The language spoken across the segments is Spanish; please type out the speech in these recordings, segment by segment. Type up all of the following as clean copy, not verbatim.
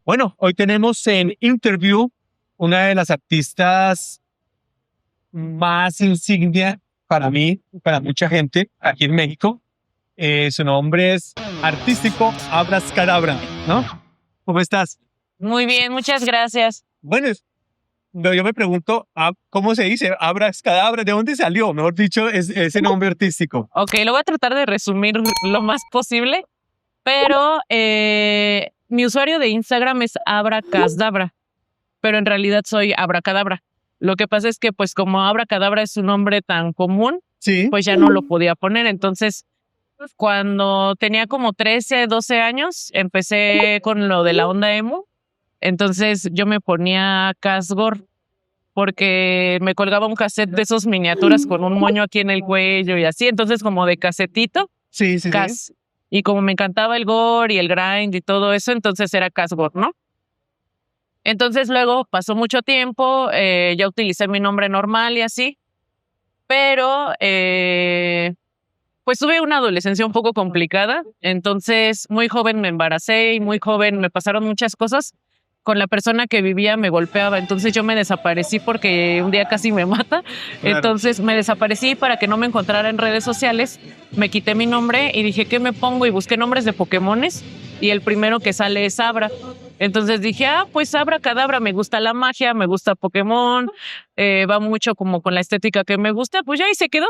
Bueno, hoy tenemos en interview una de las artistas más insignia para mí, para mucha gente aquí en México. Su nombre es artístico Abrascadabra, ¿no? ¿Cómo estás? Muy bien, muchas gracias. Bueno, yo me pregunto, ¿cómo se dice? Abrascadabra, ¿de dónde salió? Mejor dicho, ese nombre artístico. Ok, lo voy a tratar de resumir lo más posible, pero mi usuario de Instagram es Abracasdabra, pero en realidad soy Abracadabra. Lo que pasa es que, pues, como Abracadabra es un nombre tan común, Sí. pues ya no lo podía poner. Entonces, cuando tenía como 13, 12 años, empecé con lo de la onda emo. Entonces, yo me ponía Casgor porque me colgaba un cassette de esos miniaturas con un moño aquí en el cuello y así, entonces como de casetito, Sí, sí, sí. Cas. Y como me encantaba el gore y el grind y todo eso, entonces era Casgor, ¿no? Entonces luego pasó mucho tiempo, ya utilicé mi nombre normal y así, pero pues tuve una adolescencia un poco complicada, entonces muy joven me embaracé y muy joven me pasaron muchas cosas. Con la persona que vivía me golpeaba, entonces yo me desaparecí porque un día casi me mata. Claro. Entonces me desaparecí para que no me encontrara en redes sociales, me quité mi nombre y dije, ¿qué me pongo? Y busqué nombres de Pokémones y el primero que sale es Abra. Entonces dije, pues Abracadabra, me gusta la magia, me gusta Pokémon, va mucho como con la estética que me gusta, pues ya ahí se quedó.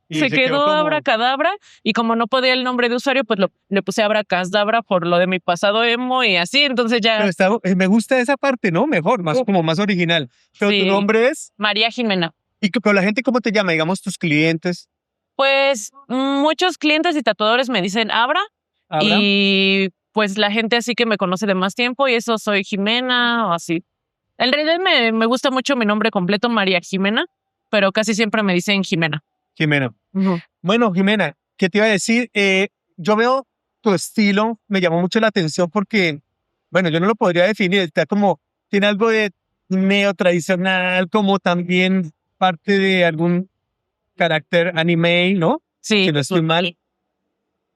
Y Se quedó como... Abracadabra y como no podía el nombre de usuario, pues le puse Abracasdabra por lo de mi pasado emo y así, entonces ya. Pero me gusta esa parte, ¿no? Mejor, como más original. Pero Sí. tu nombre es... María Jimena. Pero la gente, ¿cómo te llama? Digamos, tus clientes. Pues muchos clientes y tatuadores me dicen Abra. Y pues la gente así que me conoce de más tiempo y eso soy Jimena o así. En realidad me gusta mucho mi nombre completo, María Jimena, pero casi siempre me dicen Jimena. Jimena. Bueno, Jimena, ¿qué te iba a decir? Yo veo tu estilo, me llamó mucho la atención porque, bueno, yo no lo podría definir, está como, tiene algo de neo tradicional, como también parte de algún carácter anime, ¿no? Sí. Que no estoy mal.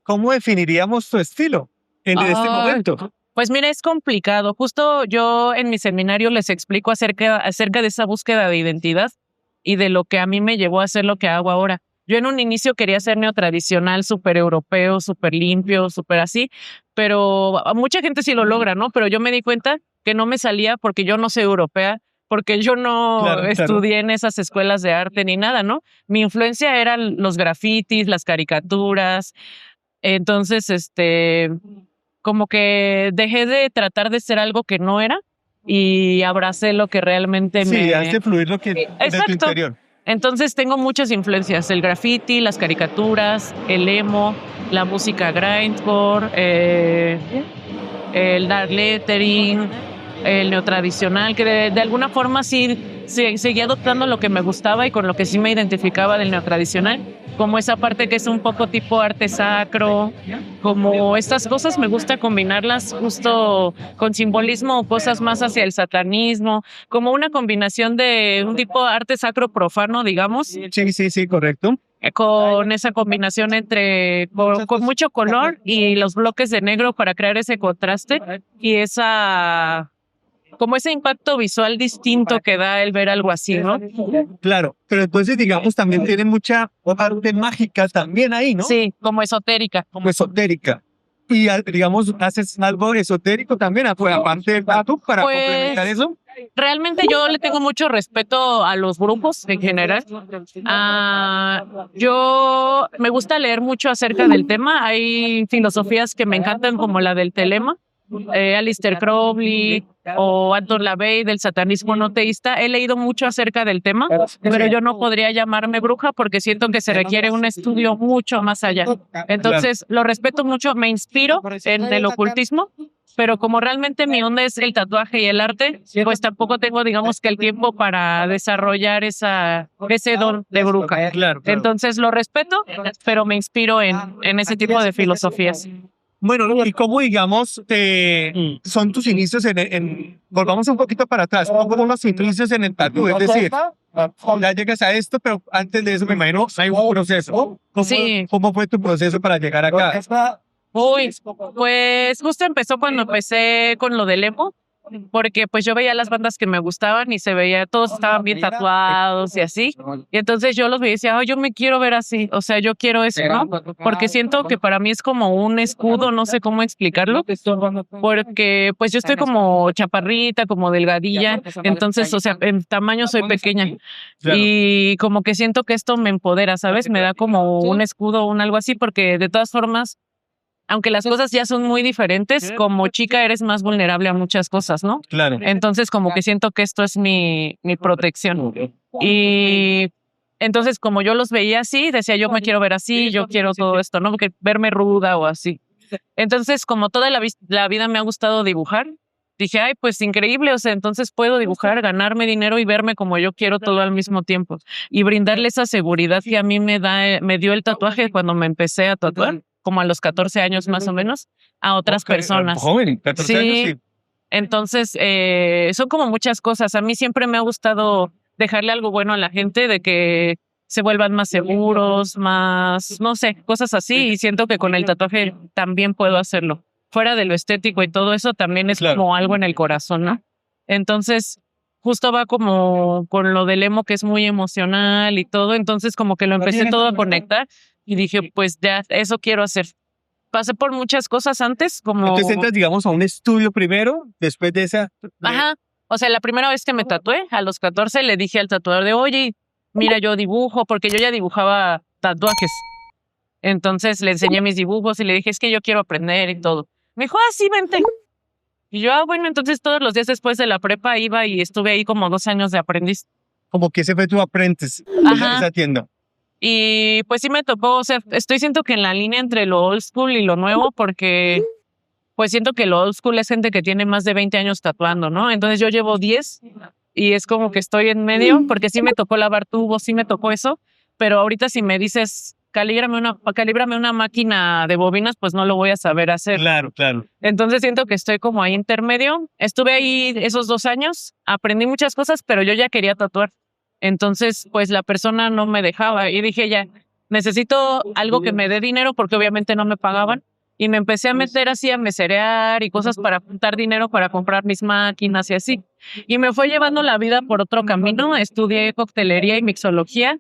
¿Cómo definiríamos tu estilo en este momento? Pues mira, es complicado. Justo yo en mi seminario les explico acerca de esa búsqueda de identidad y de lo que a mí me llevó a hacer lo que hago ahora. Yo en un inicio quería ser neotradicional, súper europeo, súper limpio, súper así, pero mucha gente sí lo logra, ¿no? Pero yo me di cuenta que no me salía porque yo no soy europea, porque yo no estudié en esas escuelas de arte ni nada, ¿no? Mi influencia eran los grafitis, las caricaturas. Entonces, como que dejé de tratar de ser algo que no era y abracé lo que realmente Sí, dejaste fluir lo que de tu interior. Entonces tengo muchas influencias, el graffiti, las caricaturas, el emo, la música grindcore, el dark lettering, el neotradicional, que de alguna forma sí seguía adoptando lo que me gustaba y con lo que sí me identificaba del neotradicional, como esa parte que es un poco tipo arte sacro, como estas cosas me gusta combinarlas justo con simbolismo o cosas más hacia el satanismo, como una combinación de un tipo de arte sacro profano, digamos. Sí, correcto. Con esa combinación entre con mucho color y los bloques de negro para crear ese contraste y como ese impacto visual distinto que da el ver algo así, ¿no? Claro, pero entonces digamos también tiene mucha parte mágica también ahí, ¿no? Sí, como esotérica. Como esotérica. Y digamos, ¿haces algo esotérico también, aparte del tatu, para complementar eso? Realmente yo le tengo mucho respeto a los brujos en general. Yo me gusta leer mucho acerca del tema. Hay filosofías que me encantan como la del telema. Aleister Crowley o Anton LaVey del satanismo no teísta. He leído mucho acerca del tema, pero yo no podría llamarme bruja porque siento que se requiere un estudio mucho más allá. Entonces, lo respeto mucho, me inspiro en el ocultismo, pero como realmente mi onda es el tatuaje y el arte, pues tampoco tengo, digamos, que el tiempo para desarrollar ese don de bruja. Claro. Entonces, lo respeto, pero me inspiro en ese tipo de filosofías. Bueno, y cómo, digamos, son tus inicios volvamos un poquito para atrás, ¿cómo fueron los inicios en el tatu? Es decir, ya llegas a esto, pero antes de eso me imagino hay un proceso. ¿Cómo fue tu proceso para llegar acá? Uy, pues justo empezó cuando empecé con lo del emo. porque pues yo veía las bandas que me gustaban y se veía, todos estaban bien tatuados y así. Y entonces yo los veía y decía, oh, yo me quiero ver así, o sea, yo quiero eso, ¿no? Porque siento que para mí es como un escudo, no sé cómo explicarlo, porque pues yo estoy como chaparrita, como delgadilla, entonces, o sea, en tamaño soy pequeña. Y como que siento que esto me empodera, ¿sabes? Me da como un escudo, un algo así, porque de todas formas, aunque las cosas ya son muy diferentes, como chica eres más vulnerable a muchas cosas, ¿no? Claro. Entonces, como que siento que esto es mi protección. Y entonces, como yo los veía así, decía, yo me quiero ver así, yo quiero todo esto, ¿no? Porque verme ruda o así. Entonces, como toda la vida me ha gustado dibujar, dije, ay, pues increíble, o sea, entonces puedo dibujar, ganarme dinero y verme como yo quiero todo al mismo tiempo. Y brindarle esa seguridad que a mí me dio el tatuaje cuando me empecé a tatuar, como a los 14 años más o menos, a otras personas. Joven, 14 años, Sí, sí. entonces son como muchas cosas. A mí siempre me ha gustado dejarle algo bueno a la gente, de que se vuelvan más seguros, más, no sé, cosas así. Y siento que con el tatuaje también puedo hacerlo. Fuera de lo estético y todo eso, también es Claro. como algo en el corazón, ¿no? Entonces, justo va como con lo del emo, que es muy emocional y todo. Entonces, como que lo empecé todo a conectar y dije, pues ya, eso quiero hacer. Pasé por muchas cosas antes, como... Entonces entras, digamos, a un estudio primero, después de esa... Ajá. O sea, la primera vez que me tatué, a los 14, le dije al tatuador de, oye, mira, yo dibujo, porque yo ya dibujaba tatuajes. Entonces le enseñé mis dibujos y le dije, es que yo quiero aprender y todo. Me dijo, ah, sí, vente. Y yo, ah, bueno, entonces todos los días después de la prepa iba y estuve ahí como 2 años de aprendiz. Como que ese fue tu aprendiz, Ajá. esa tienda. Y pues sí me tocó, o sea, siento que en la línea entre lo old school y lo nuevo, porque pues siento que lo old school es gente que tiene más de 20 años tatuando, ¿no? Entonces yo llevo 10 y es como que estoy en medio, porque sí me tocó lavar tubos, sí me tocó eso, pero ahorita si me dices, calíbrame una máquina de bobinas, pues no lo voy a saber hacer. Claro, claro. Entonces siento que estoy como ahí intermedio. Estuve ahí esos 2 años, aprendí muchas cosas, pero yo ya quería tatuar. Entonces, pues la persona no me dejaba y dije ya, necesito algo que me dé dinero porque obviamente no me pagaban. Y me empecé a meter así a meserear y cosas para juntar dinero para comprar mis máquinas y así. Y me fue llevando la vida por otro camino. Estudié coctelería y mixología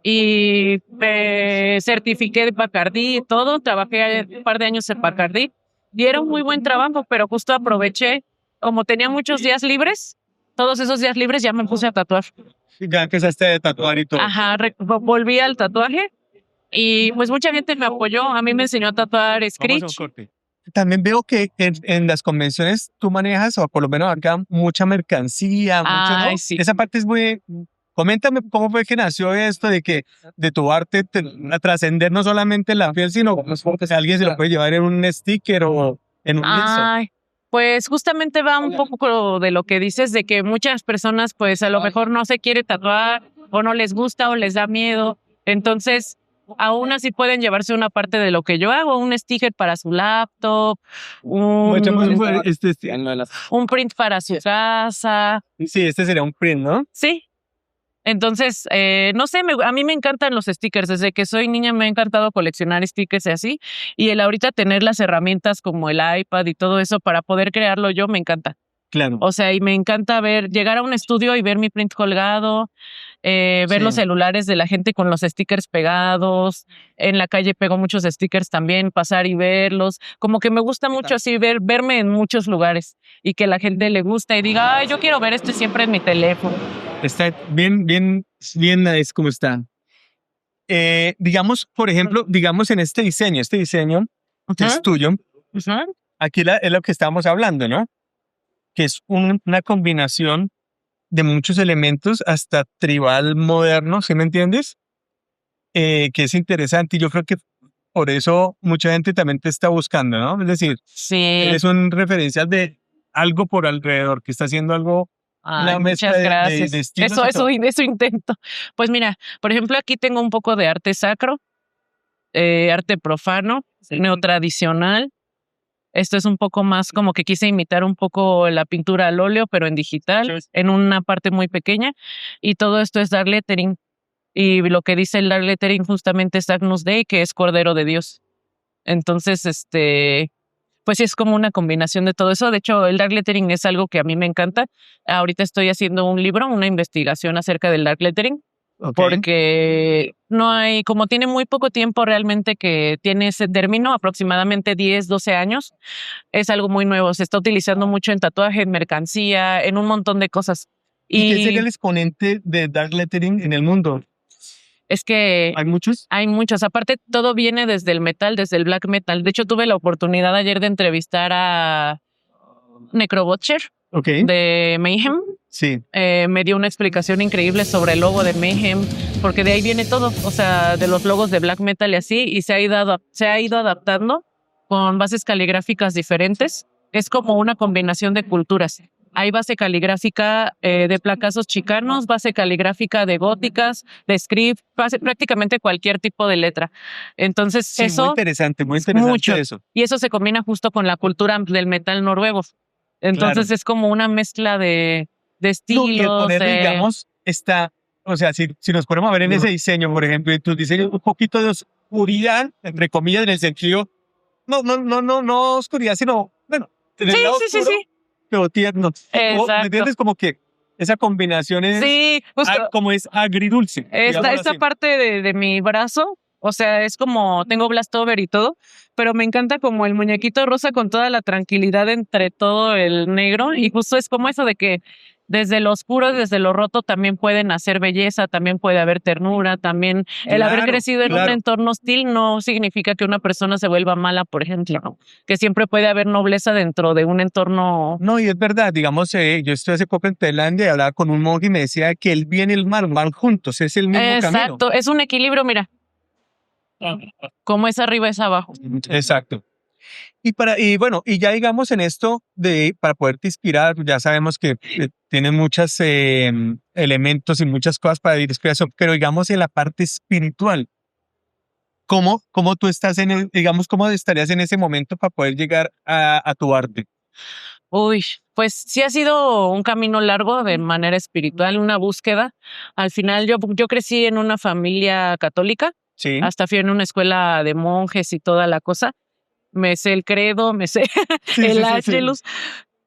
y me certifiqué de Bacardí y todo. Trabajé un par de años en Bacardí y era un muy buen trabajo, pero justo aproveché, como tenía muchos días libres, todos esos días libres ya me puse a tatuar. Ya empezaste a tatuar y todo. Ajá, volví al tatuaje y pues mucha gente me apoyó. A mí me enseñó a tatuar Vamos a un Scritch. corte. También veo que en las convenciones tú manejas, o por lo menos acá, mucha mercancía, mucho, ¿no? Ay, sí. Esa parte es muy... Coméntame cómo fue que nació esto de que de tu arte a trascender no solamente la piel, sino como que alguien se lo puede llevar en un sticker o en un lienzo. Ay, pues justamente va un poco de lo que dices, de que muchas personas pues a lo mejor no se quiere tatuar o no les gusta o les da miedo. Entonces, aún así pueden llevarse una parte de lo que yo hago, un sticker para su laptop, un print para su casa. Sí, este sería un print, ¿no? Sí. Entonces, no sé, a mí me encantan los stickers. Desde que soy niña me ha encantado coleccionar stickers y así. Y el ahorita tener las herramientas como el iPad y todo eso para poder crearlo yo me encanta. Claro. O sea, y me encanta llegar a un estudio y ver mi print colgado, ver los celulares de la gente con los stickers pegados. En la calle pego muchos stickers también, pasar y verlos. Como que me gusta mucho así verme en muchos lugares y que la gente le gusta y diga, ay, yo quiero ver esto siempre en mi teléfono. Está bien, es como está. Digamos, por ejemplo, digamos en este diseño que es tuyo, aquí es lo que estábamos hablando, ¿no? Que es una combinación de muchos elementos, hasta tribal moderno, ¿sí me entiendes? Que es interesante y yo creo que por eso mucha gente también te está buscando, ¿no? Es decir, sí, eres un referencial de algo por alrededor, que está haciendo algo. Ay, muchas gracias. Eso intento. Pues mira, por ejemplo, aquí tengo un poco de arte sacro, arte profano, neotradicional. Esto es un poco más como que quise imitar un poco la pintura al óleo, pero en digital, en una parte muy pequeña. Y todo esto es dark lettering. Y lo que dice el dark lettering justamente es Agnus Dei, que es Cordero de Dios. Entonces, pues sí es como una combinación de todo eso. De hecho, el dark lettering es algo que a mí me encanta. Ahorita estoy haciendo un libro, una investigación acerca del dark lettering, porque no hay, como tiene muy poco tiempo realmente que tiene ese término, aproximadamente 10, 12 años, es algo muy nuevo. Se está utilizando mucho en tatuaje, en mercancía, en un montón de cosas. ¿Y qué sería el exponente de dark lettering en el mundo? Es que ¿Hay muchos? Hay muchos. Aparte, todo viene desde el metal, desde el black metal. De hecho, tuve la oportunidad ayer de entrevistar a Necrobutcher de Mayhem. Sí. Me dio una explicación increíble sobre el logo de Mayhem, porque de ahí viene todo, o sea, de los logos de black metal y así, y se ha ido adaptando con bases caligráficas diferentes. Es como una combinación de culturas. Hay base caligráfica de placazos chicanos, base caligráfica de góticas, de script, prácticamente cualquier tipo de letra. Entonces, sí, eso... muy interesante mucho. Eso. Y eso se combina justo con la cultura del metal noruego. Entonces, es como una mezcla de estilos. No, y el poner, digamos, o sea, si nos ponemos a ver en ese diseño, por ejemplo, en tus diseños, un poquito de oscuridad, entre comillas, en el sentido, no oscuridad, sino, bueno, sí. Pero tierno. Exacto. ¿Me entiendes? Como que esa combinación es, sí, justo. Como es agridulce. Esta parte de mi brazo, o sea, es como, tengo Blastover y todo, pero me encanta como el muñequito rosa con toda la tranquilidad entre todo el negro, y justo es como eso de que desde lo oscuro, desde lo roto también pueden hacer belleza, también puede haber ternura, también el haber crecido en un entorno hostil no significa que una persona se vuelva mala, por ejemplo, ¿no? Que siempre puede haber nobleza dentro de un entorno. No, y es verdad, digamos, yo estuve hace poco en Tailandia y hablaba con un monje y me decía que el bien y el mal van juntos, es el mismo camino. Exacto, es un equilibrio, mira. Como es arriba es abajo. Exacto. Y bueno, y ya digamos en esto para poderte inspirar, ya sabemos que tiene muchos elementos y muchas cosas para ir inspiración, pero digamos en la parte espiritual, ¿cómo tú estás digamos, cómo estarías en ese momento para poder llegar a tu arte? Uy, pues sí ha sido un camino largo de manera espiritual, una búsqueda. Al final yo crecí en una familia católica, sí. Hasta fui en una escuela de monjes y toda la cosa. Me sé el credo, me sé el Ángelus,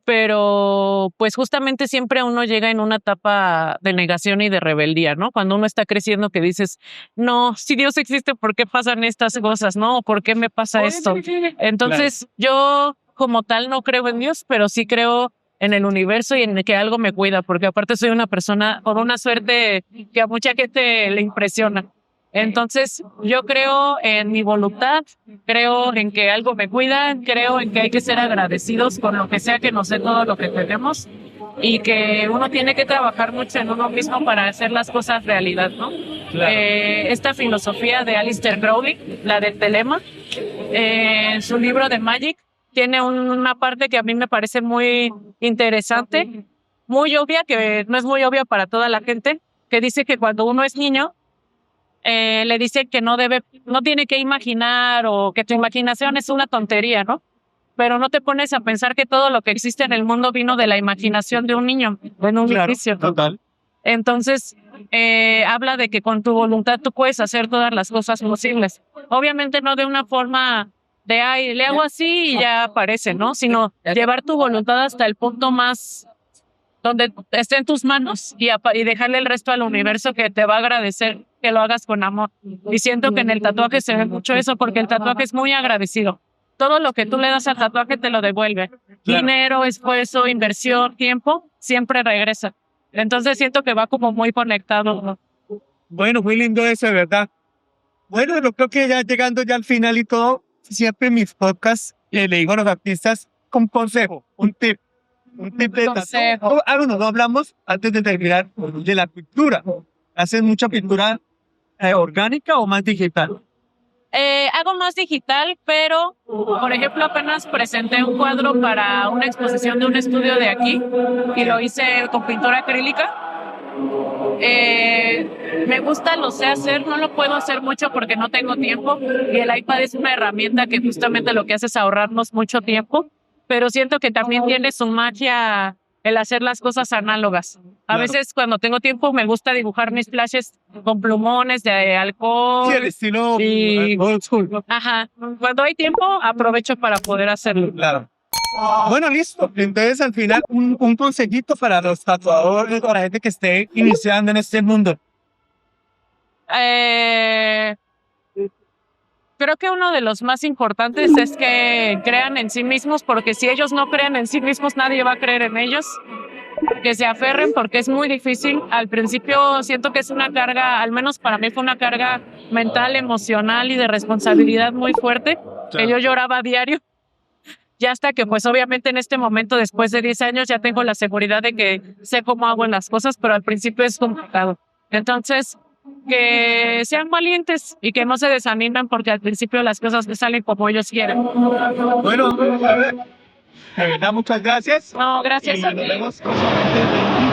pero pues justamente siempre uno llega en una etapa de negación y de rebeldía, ¿no? Cuando uno está creciendo que dices, no, si Dios existe, ¿por qué pasan estas cosas? ¿No? ¿Por qué me pasa esto? Entonces yo como tal no creo en Dios, pero sí creo en el universo y en que algo me cuida, porque aparte soy una persona con una suerte que a mucha gente le impresiona. Entonces, yo creo en mi voluntad, creo en que algo me cuida, creo en que hay que ser agradecidos con lo que sea que nos dé todo lo que tenemos y que uno tiene que trabajar mucho en uno mismo para hacer las cosas realidad, ¿no? Claro. Esta filosofía de Aleister Crowley, la del telema, en su libro de Magic, tiene una parte que a mí me parece muy interesante, muy obvia, que no es muy obvia para toda la gente, que dice que cuando uno es niño, le dice que no tiene que imaginar o que tu imaginación es una tontería, ¿no? Pero no te pones a pensar que todo lo que existe en el mundo vino de la imaginación de un niño, en un inicio. Total. Entonces, habla de que con tu voluntad tú puedes hacer todas las cosas posibles. Obviamente no de una forma de, ay, le hago así y ya aparece, ¿no? Sino llevar tu voluntad hasta el punto más donde esté en tus manos y dejarle el resto al universo que te va a agradecer que lo hagas con amor. Y siento que en el tatuaje se ve mucho eso porque el tatuaje es muy agradecido. Todo lo que tú le das al tatuaje te lo devuelve. Claro. Dinero, esfuerzo, inversión, tiempo, siempre regresa. Entonces siento que va como muy conectado, ¿no? Bueno, muy lindo eso, de verdad. Bueno, yo creo que ya llegando ya al final y todo, siempre en mis podcasts le digo a los artistas un consejo, un tip de consejo. Bueno, no hablamos antes de terminar de la pintura. ¿Haces mucha pintura orgánica o más digital? Hago más digital, pero por ejemplo apenas presenté un cuadro para una exposición de un estudio de aquí y lo hice con pintura acrílica. Me gusta, lo sé hacer, no lo puedo hacer mucho porque no tengo tiempo y el iPad es una herramienta que justamente lo que hace es ahorrarnos mucho tiempo, pero siento que también tiene su magia el hacer las cosas análogas. A veces cuando tengo tiempo me gusta dibujar mis flashes con plumones de alcohol. Sí, el estilo Y- old school. Ajá. Cuando hay tiempo, aprovecho para poder hacerlo. Claro. Bueno, listo. Entonces, al final, un consejito para los tatuadores, para la gente que esté iniciando en este mundo. Creo que uno de los más importantes es que crean en sí mismos, porque si ellos no crean en sí mismos, nadie va a creer en ellos. Que se aferren, porque es muy difícil. Al principio siento que es una carga, al menos para mí fue una carga mental, emocional y de responsabilidad muy fuerte, que yo lloraba a diario. Ya hasta que, pues obviamente en este momento, después de 10 años, ya tengo la seguridad de que sé cómo hago las cosas, pero al principio es complicado. Entonces, que sean valientes y que no se desanimen, porque al principio las cosas no salen como ellos quieren. Bueno, de verdad, muchas gracias. No, gracias Y a nos ti. vemos próximamente.